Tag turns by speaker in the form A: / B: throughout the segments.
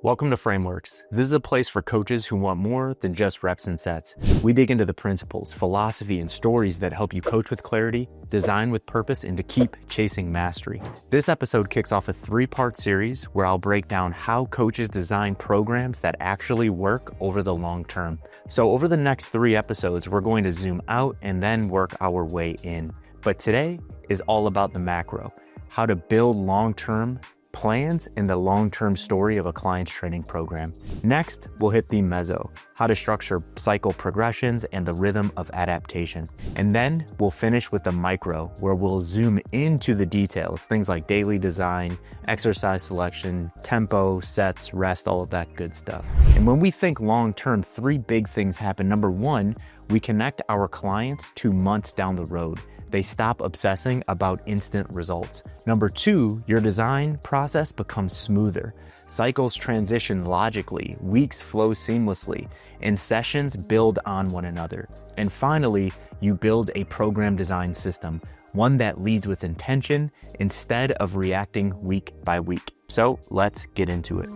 A: Welcome to Frameworks. This is a place for coaches who want more than just reps and sets. We dig into the principles, philosophy, and stories that help you coach with clarity, design with purpose, and to keep chasing mastery. This episode kicks off a 3-part series where I'll break down how coaches design programs that actually work over the long term. So over the next 3 episodes, we're going to zoom out and then work our way in. But today is all about the macro, how to build long-term plans and the long-term story of a client's training program. Next, we'll hit the meso, how to structure cycle progressions and the rhythm of adaptation. And then we'll finish with the micro, where we'll zoom into the details, things like daily design, exercise selection, tempo, sets, rest, all of that good stuff. And when we think long-term, 3 big things happen. Number 1, we connect our clients to months down the road. They stop obsessing about instant results. Number 2, your design process becomes smoother. Cycles transition logically, weeks flow seamlessly, and sessions build on one another. And finally, you build a program design system, one that leads with intention instead of reacting week by week. So let's get into it.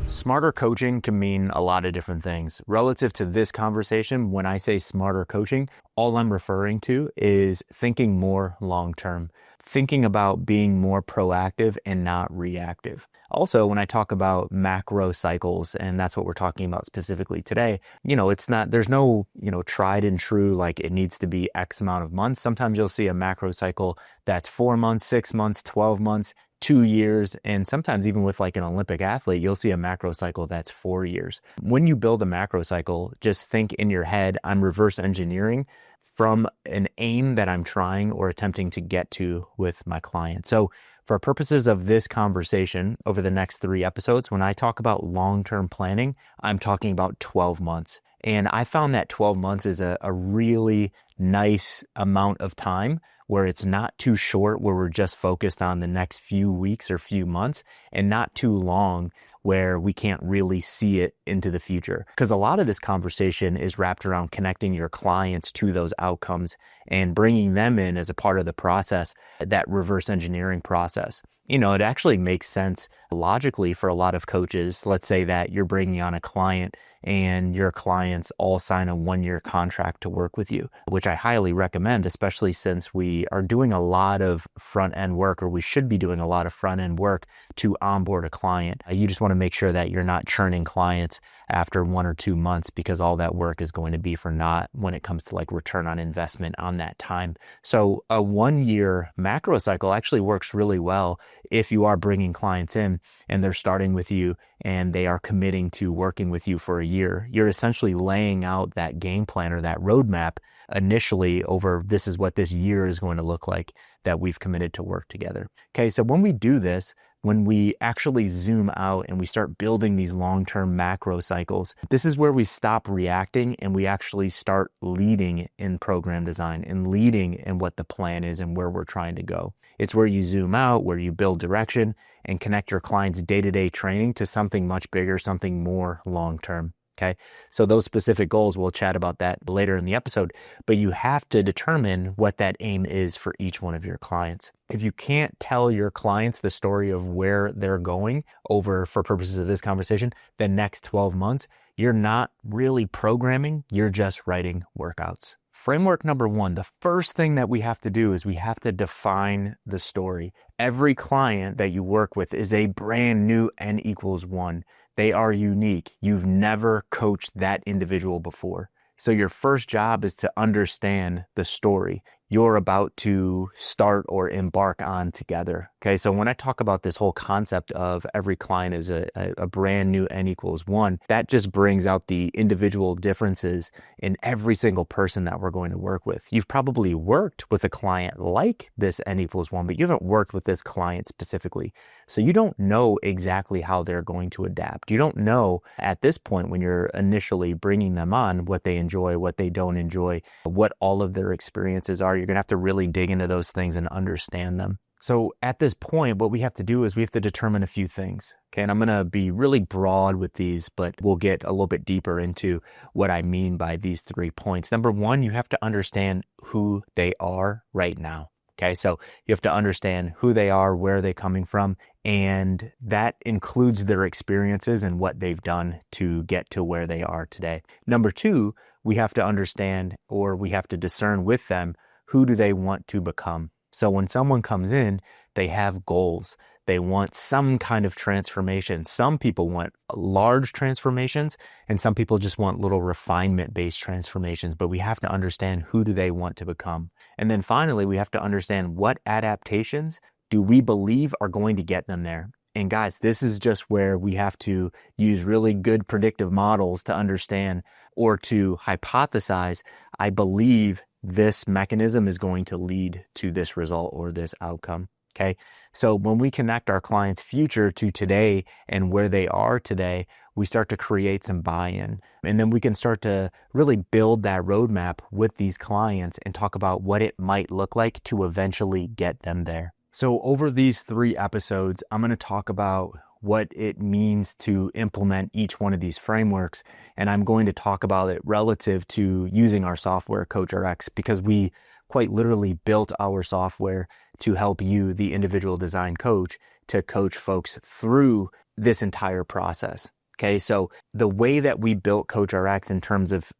A: Smarter coaching can mean a lot of different things. Relative to this conversation, when I say smarter coaching, all I'm referring to is thinking more long-term, thinking about being more proactive and not reactive. Also, when I talk about macro cycles, and that's what we're talking about specifically today, there's no, tried and true, like it needs to be X amount of months. Sometimes you'll see a macro cycle that's 4 months, 6 months, 12 months, 2 years, and sometimes even with like an Olympic athlete, you'll see a macro cycle that's 4 years. When you build a macro cycle, just think in your head, I'm reverse engineering from an aim that I'm trying or attempting to get to with my client. So for purposes of this conversation over the next 3 episodes, when I talk about long-term planning, I'm talking about 12 months. And I found that 12 months is a really nice amount of time where it's not too short, where we're just focused on the next few weeks or few months, and not too long where we can't really see it into the future. Because a lot of this conversation is wrapped around connecting your clients to those outcomes and bringing them in as a part of the process, that reverse engineering process. It actually makes sense logically for a lot of coaches. Let's say that you're bringing on a client and your clients all sign a 1-year contract to work with you, which I highly recommend, especially since we are doing a lot of front end work, or we should be doing a lot of front end work to onboard a client. You just want to make sure that you're not churning clients after 1 or 2 months, because all that work is going to be for naught when it comes to like return on investment on that time. So a 1-year macro cycle actually works really well if you are bringing clients in and they're starting with you and they are committing to working with you for a year. You're essentially laying out that game plan or that roadmap initially over, this is what this year is going to look like that we've committed to work together. Okay, so when we do this, when we actually zoom out and we start building these long-term macro cycles, this is where we stop reacting and we actually start leading in program design and leading in what the plan is and where we're trying to go. It's where you zoom out, where you build direction and connect your client's day-to-day training to something much bigger, something more long-term. Okay, so those specific goals, we'll chat about that later in the episode, but you have to determine what that aim is for each one of your clients. If you can't tell your clients the story of where they're going over, for purposes of this conversation, the next 12 months, you're not really programming, you're just writing workouts. Framework number 1, the first thing that we have to do is we have to define the story. Every client that you work with is a brand new N=1. They are unique. You've never coached that individual before. So your first job is to understand the story you're about to start or embark on together. Okay, so when I talk about this whole concept of every client is a brand new N=1, that just brings out the individual differences in every single person that we're going to work with. You've probably worked with a client like this N=1, but you haven't worked with this client specifically. So you don't know exactly how they're going to adapt. You don't know at this point when you're initially bringing them on what they enjoy, what they don't enjoy, what all of their experiences are. You're going to have to really dig into those things and understand them. So at this point, what we have to do is we have to determine a few things. Okay, and I'm going to be really broad with these, but we'll get a little bit deeper into what I mean by these 3 points. Number 1, you have to understand who they are right now. Okay, so you have to understand who they are, where they're coming from, And that includes their experiences and what they've done to get to where they are today. Number two, we have to understand, or we have to discern with them, who do they want to become? So when someone comes in, they have goals. They want some kind of transformation. Some people want large transformations, and some people just want little refinement-based transformations. But we have to understand, who do they want to become? And then finally, we have to understand, what adaptations do we believe are going to get them there? And guys, this is just where we have to use really good predictive models to understand, or to hypothesize, I believe this mechanism is going to lead to this result or this outcome. Okay. So when we connect our client's future to today and where they are today, we start to create some buy-in. And then we can start to really build that roadmap with these clients and talk about what it might look like to eventually get them there. So over these 3 episodes, I'm going to talk about what it means to implement each one of these frameworks. And I'm going to talk about it relative to using our software, CoachRx, because we quite literally built our software to help you, the individual design coach, to coach folks through this entire process. Okay, so the way that we built CoachRx in terms of,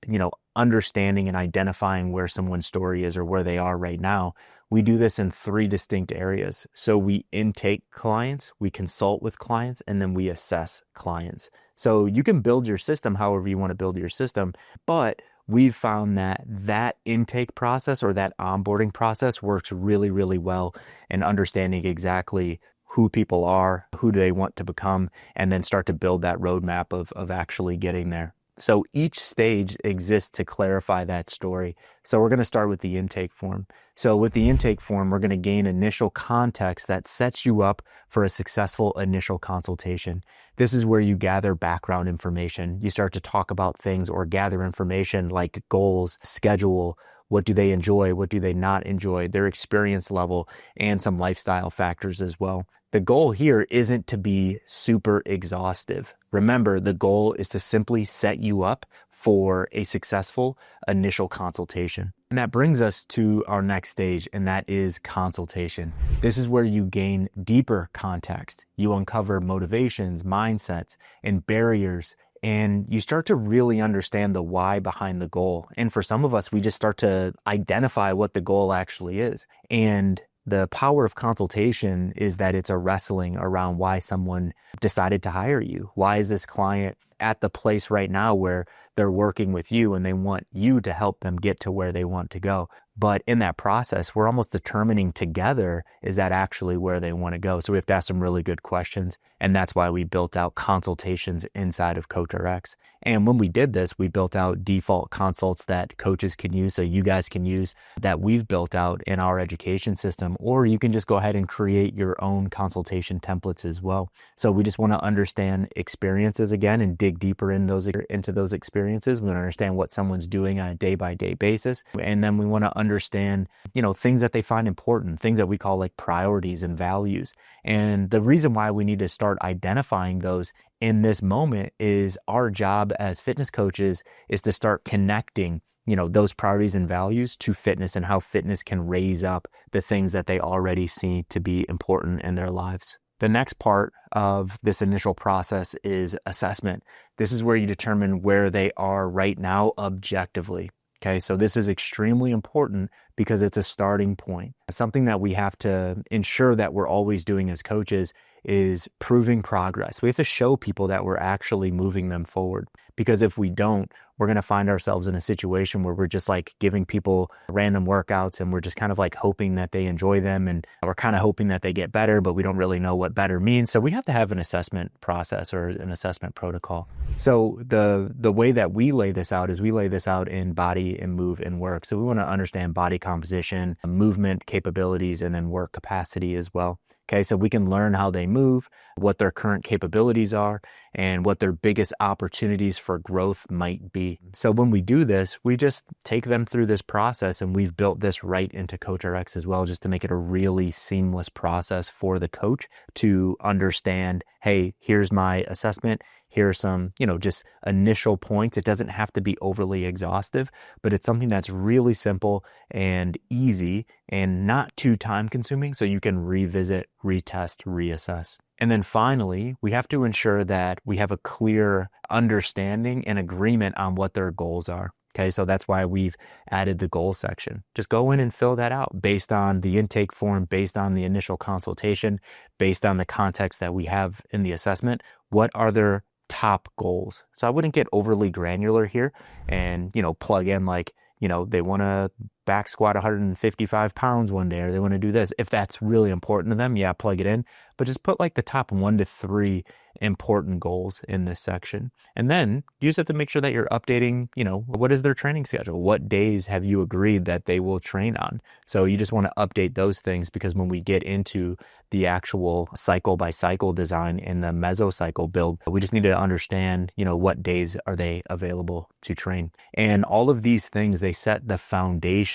A: understanding and identifying where someone's story is or where they are right now, we do this in 3 distinct areas. So we intake clients, we consult with clients, and then we assess clients. So you can build your system however you want to build your system, but we've found that intake process, or that onboarding process, works really, really well in understanding exactly who people are, who do they want to become, and then start to build that roadmap of actually getting there. So each stage exists to clarify that story. So we're going to start with the intake form. So with the intake form, we're going to gain initial context that sets you up for a successful initial consultation. This is where you gather background information. You start to talk about things or gather information like goals, schedule, what do they enjoy, what do they not enjoy, their experience level, and some lifestyle factors as well. The goal here isn't to be super exhaustive. Remember, the goal is to simply set you up for a successful initial consultation. And that brings us to our next stage, and that is consultation. This is where you gain deeper context. You uncover motivations, mindsets, and barriers, and you start to really understand the why behind the goal. And for some of us, we just start to identify what the goal actually is. And the power of consultation is that it's a wrestling around why someone decided to hire you. Why is this client at the place right now where they're working with you and they want you to help them get to where they want to go? But in that process, we're almost determining together, is that actually where they want to go? So we have to ask some really good questions. And that's why we built out consultations inside of CoachRx. And when we did this, we built out default consults that coaches can use, so you guys can use, that we've built out in our education system, or you can just go ahead and create your own consultation templates as well. So we just want to understand experiences again and dig deeper into those experiences. We want to understand what someone's doing on a day-by-day basis. And then we want to understand, things that they find important, things that we call like priorities and values. And the reason why we need to start identifying those in this moment is our job as fitness coaches is to start connecting, those priorities and values to fitness and how fitness can raise up the things that they already see to be important in their lives. The next part of this initial process is assessment. This is where you determine where they are right now objectively. Okay, so this is extremely important because it's a starting point. Something that we have to ensure that we're always doing as coaches is proving progress. We have to show people that we're actually moving them forward, because if we don't, we're going to find ourselves in a situation where we're just like giving people random workouts and we're just kind of like hoping that they enjoy them, and we're kind of hoping that they get better, but we don't really know what better means. So we have to have an assessment process or an assessment protocol. So the way that we lay this out is we lay this out in body and move and work. So we want to understand body composition, movement capabilities, and then work capacity as well. Okay, so we can learn how they move, what their current capabilities are, and what their biggest opportunities for growth might be. So when we do this, we just take them through this process, and we've built this right into CoachRx as well, just to make it a really seamless process for the coach to understand, hey, here's my assessment. Here are some, just initial points. It doesn't have to be overly exhaustive, but it's something that's really simple and easy and not too time consuming, so you can revisit, retest, reassess. And then finally, we have to ensure that we have a clear understanding and agreement on what their goals are. Okay, so that's why we've added the goal section. Just go in and fill that out based on the intake form, based on the initial consultation, based on the context that we have in the assessment. What are their top goals? So I wouldn't get overly granular here and, plug in like, they want to back squat 155 pounds one day, or they want to do this. If that's really important to them, yeah, plug it in. But just put like the top 1 to 3 important goals in this section. And then you just have to make sure that you're updating, what is their training schedule? What days have you agreed that they will train on? So you just want to update those things, because when we get into the actual cycle by cycle design in the mesocycle build, we just need to understand, what days are they available to train. And all of these things, they set the foundation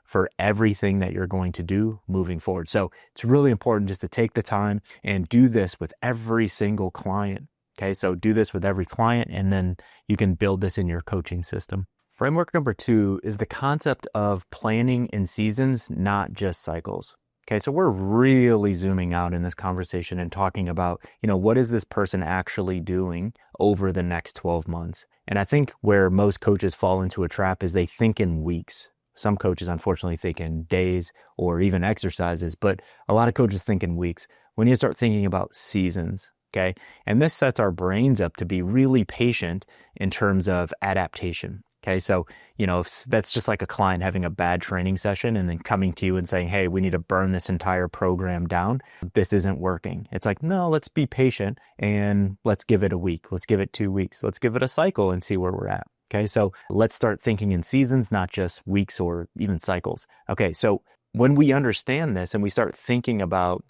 A: for everything that you're going to do moving forward. So it's really important just to take the time and do this with every single client. Okay, so do this with every client, and then you can build this in your coaching system. Framework number 2 is the concept of planning in seasons, not just cycles. Okay, so we're really zooming out in this conversation and talking about, what is this person actually doing over the next 12 months? And I think where most coaches fall into a trap is they think in weeks. Some coaches, unfortunately, think in days or even exercises, but a lot of coaches think in weeks. When you start thinking about seasons, okay? And this sets our brains up to be really patient in terms of adaptation. Okay, so, if that's just like a client having a bad training session and then coming to you and saying, hey, we need to burn this entire program down. This isn't working. It's like, no, let's be patient and let's give it a week. Let's give it 2 weeks. Let's give it a cycle and see where we're at. Okay, so let's start thinking in seasons, not just weeks or even cycles. Okay, so when we understand this and we start thinking about,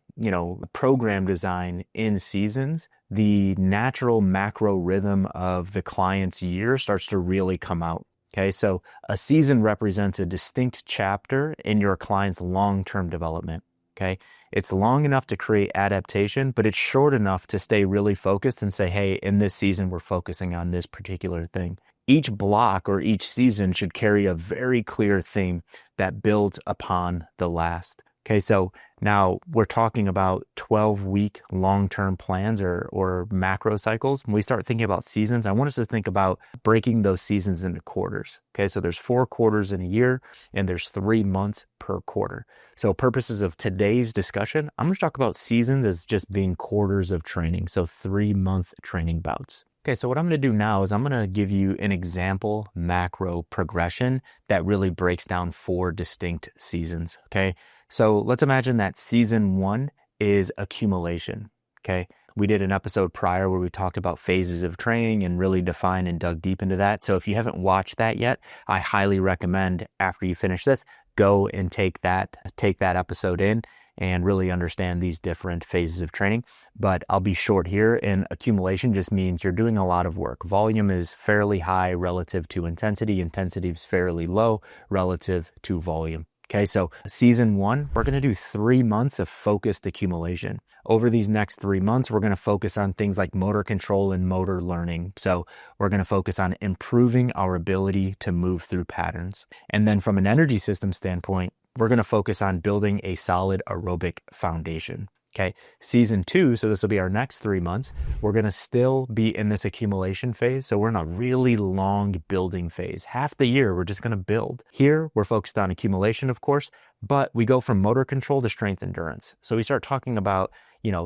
A: program design in seasons, the natural macro rhythm of the client's year starts to really come out. Okay, so a season represents a distinct chapter in your client's long-term development. Okay, it's long enough to create adaptation, but it's short enough to stay really focused and say, hey, in this season, we're focusing on this particular thing. Each block or each season should carry a very clear theme that builds upon the last. Okay, so now we're talking about 12-week long-term plans or macro cycles. When we start thinking about seasons, I want us to think about breaking those seasons into quarters. Okay, so there's 4 quarters in a year and there's 3 months per quarter. So purposes of today's discussion, I'm going to talk about seasons as just being quarters of training. So 3-month training bouts. Okay, so what I'm going to do now is I'm going to give you an example macro progression that really breaks down 4 distinct seasons. Okay, so let's imagine that season 1 is accumulation. Okay, we did an episode prior where we talked about phases of training and really defined and dug deep into that. So if you haven't watched that yet, I highly recommend after you finish this, go and take that episode in and really understand these different phases of training. But I'll be short here. And accumulation just means you're doing a lot of work. Volume is fairly high relative to intensity. Intensity is fairly low relative to volume. Okay, so season 1, we're going to do 3 months of focused accumulation. Over these next 3 months, we're going to focus on things like motor control and motor learning. So we're going to focus on improving our ability to move through patterns. And then from an energy system standpoint, we're going to focus on building a solid aerobic foundation. Okay, season 2, so this will be our next 3 months, we're going to still be in this accumulation phase. So we're in a really long building phase. Half the year, we're just going to build. Here, we're focused on accumulation, of course, but we go from motor control to strength endurance. So we start talking about,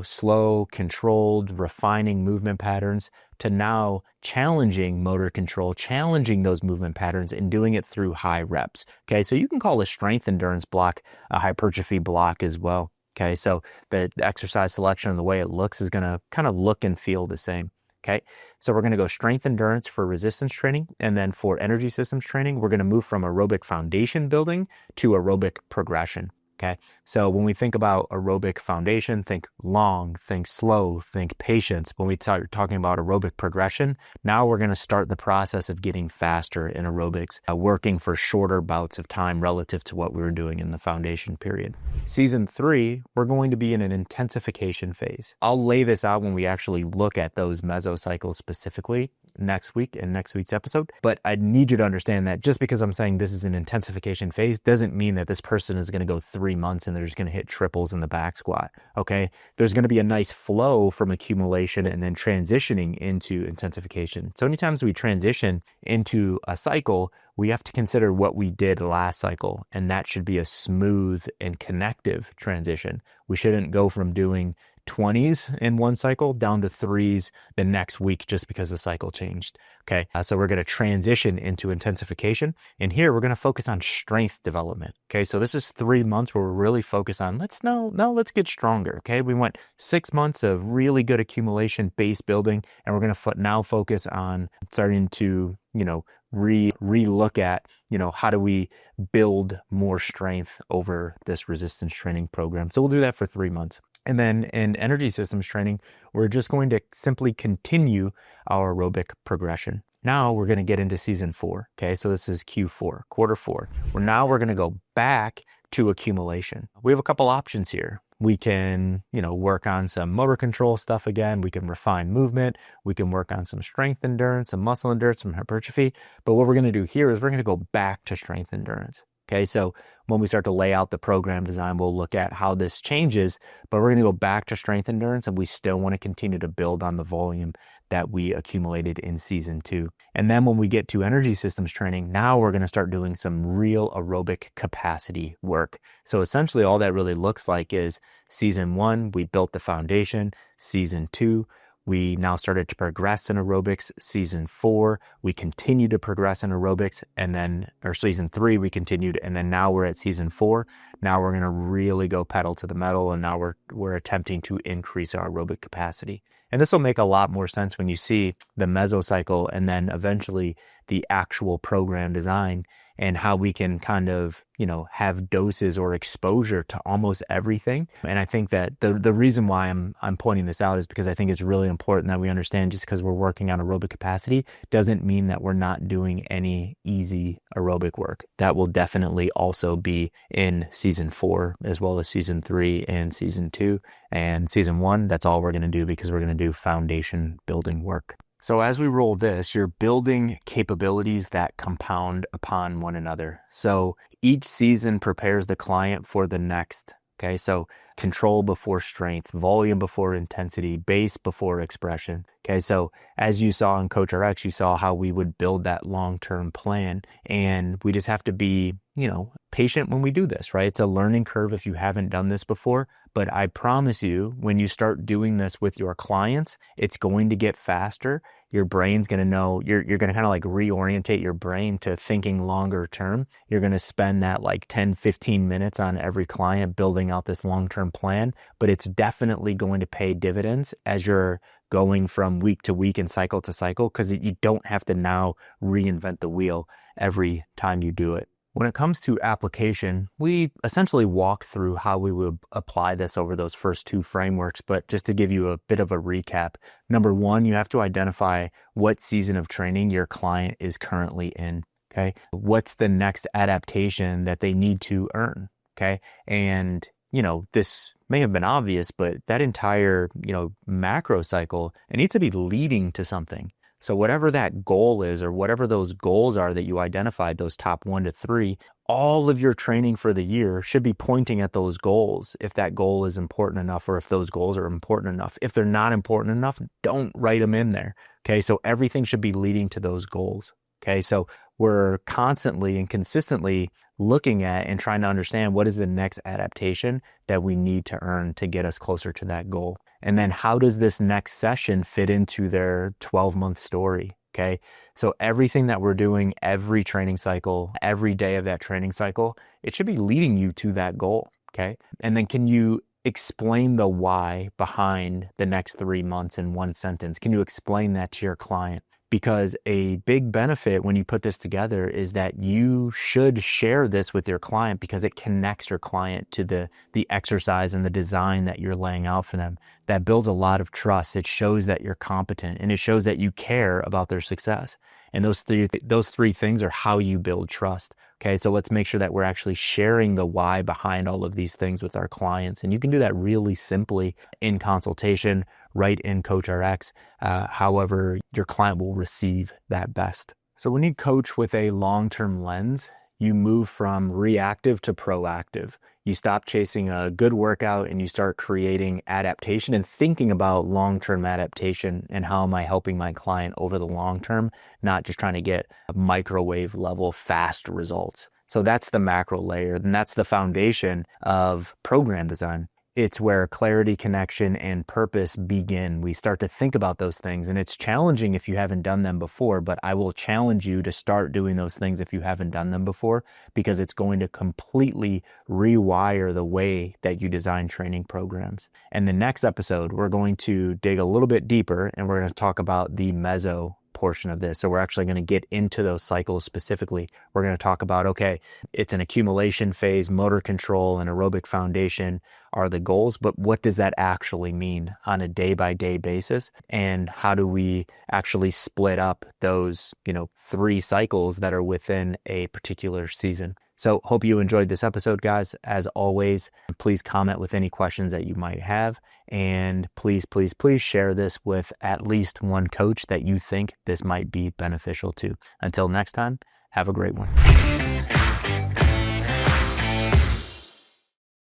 A: slow, controlled, refining movement patterns to now challenging motor control, challenging those movement patterns and doing it through high reps. Okay, so you can call a strength endurance block a hypertrophy block as well. Okay, so the exercise selection and the way it looks is going to kind of look and feel the same. Okay, so we're going to go strength endurance for resistance training. And then for energy systems training, we're going to move from aerobic foundation building to aerobic progression. Okay, so when we think about aerobic foundation, think long, think slow, think patience. When we start talking about aerobic progression, now we're going to start the process of getting faster in aerobics, working for shorter bouts of time relative to what we were doing in the foundation period. Season 3, we're going to be in an intensification phase. I'll lay this out when we actually look at those mesocycles specifically. next week in next week's episode. But I need you to understand that just because I'm saying this is an intensification phase doesn't mean that this person is going to go 3 months and they're just going to hit triples in the back squat. Okay. There's going to be a nice flow from accumulation and then transitioning into intensification. So anytime we transition into a cycle, we have to consider what we did last cycle, and that should be a smooth and connective transition. We shouldn't go from doing 20s in one cycle down to 3s the next week just because the cycle changed. Okay. So we're going to transition into intensification. And here we're going to focus on strength development. Okay. So this is 3 months where we're really focused on let's get stronger. Okay. We went 6 months of really good accumulation base building, and we're going to now focus on starting to, re-look at, how do we build more strength over this resistance training program. So we'll do that for 3 months. And then in energy systems training, we're just going to simply continue our aerobic progression. Now we're going to get into season 4. Okay. So this is Q4, quarter 4. We're going to go back to accumulation. We have a couple options here. We can, work on some motor control stuff again. We can refine movement. We can work on some strength endurance, some muscle endurance, some hypertrophy. But what we're going to do here is we're going to go back to strength endurance. Okay, so when we start to lay out the program design, we'll look at how this changes, but we're going to go back to strength endurance, and we still want to continue to build on the volume that we accumulated in season 2. And then when we get to energy systems training, now we're going to start doing some real aerobic capacity work. So essentially all that really looks like is season 1, we built the foundation. Season 2, we now started to progress in aerobics. Season 4, we continue to progress in aerobics. Or season 3, we continued. And then now we're at season 4. Now we're going to really go pedal to the metal. And now we're attempting to increase our aerobic capacity. And this will make a lot more sense when you see the mesocycle and then eventually the actual program design and how we can kind of, have doses or exposure to almost everything. And I think that the reason why I'm pointing this out is because I think it's really important that we understand just because we're working on aerobic capacity doesn't mean that we're not doing any easy aerobic work. That will definitely also be in season 4 as well as season 3 and season 2. And season 1, that's all we're going to do because we're going to do foundation building work. So as we roll this, you're building capabilities that compound upon one another. So each season prepares the client for the next. Okay, so control before strength, volume before intensity, base before expression. Okay, so as you saw in CoachRx, you saw how we would build that long-term plan, and we just have to be, patient when we do this, right? It's a learning curve if you haven't done this before, but I promise you, when you start doing this with your clients, it's going to get faster. Your brain's going to know, you're going to kind of like reorientate your brain to thinking longer term. You're going to spend that like 10, 15 minutes on every client building out this long-term plan, but it's definitely going to pay dividends as you're going from week to week and cycle to cycle, because you don't have to now reinvent the wheel every time you do it. When it comes to application, we essentially walk through how we would apply this over those first 2 frameworks, but just to give you a bit of a recap. Number 1, you have to identify what season of training your client is currently in, okay? What's the next adaptation that they need to earn, okay? And, this may have been obvious, but that entire, macro cycle, it needs to be leading to something. So whatever that goal is, or whatever those goals are that you identified, those top 1 to 3, all of your training for the year should be pointing at those goals. If that goal is important enough, or if those goals are important enough. If they're not important enough, don't write them in there. Okay. So everything should be leading to those goals. Okay. So we're constantly and consistently looking at and trying to understand what is the next adaptation that we need to earn to get us closer to that goal. And then how does this next session fit into their 12-month story? Okay. So everything that we're doing, every training cycle, every day of that training cycle, it should be leading you to that goal. Okay. And then can you explain the why behind the next 3 months in one sentence? Can you explain that to your client? Because a big benefit when you put this together is that you should share this with your client, because it connects your client to the exercise and the design that you're laying out for them. That builds a lot of trust. It shows that you're competent, and it shows that you care about their success. And those three things are how you build trust. Okay, so let's make sure that we're actually sharing the why behind all of these things with our clients. And you can do that really simply in consultation, right in CoachRx, however your client will receive that best. So when you coach with a long-term lens, you move from reactive to proactive. You stop chasing a good workout and you start creating adaptation and thinking about long-term adaptation and how am I helping my client over the long term, not just trying to get microwave level fast results. So that's the macro layer, and that's the foundation of program design. It's where clarity, connection, and purpose begin. We start to think about those things, and it's challenging if you haven't done them before, but I will challenge you to start doing those things if you haven't done them before, because it's going to completely rewire the way that you design training programs. And the next episode, we're going to dig a little bit deeper, and we're going to talk about the meso portion of this. So we're actually going to get into those cycles specifically. We're going to talk about, okay, it's an accumulation phase, motor control, and aerobic foundation are the goals, but what does that actually mean on a day-by-day basis? And how do we actually split up those, 3 cycles that are within a particular season? So hope you enjoyed this episode, guys. As always, please comment with any questions that you might have. And please, please, please share this with at least one coach that you think this might be beneficial to. Until next time, have a great one.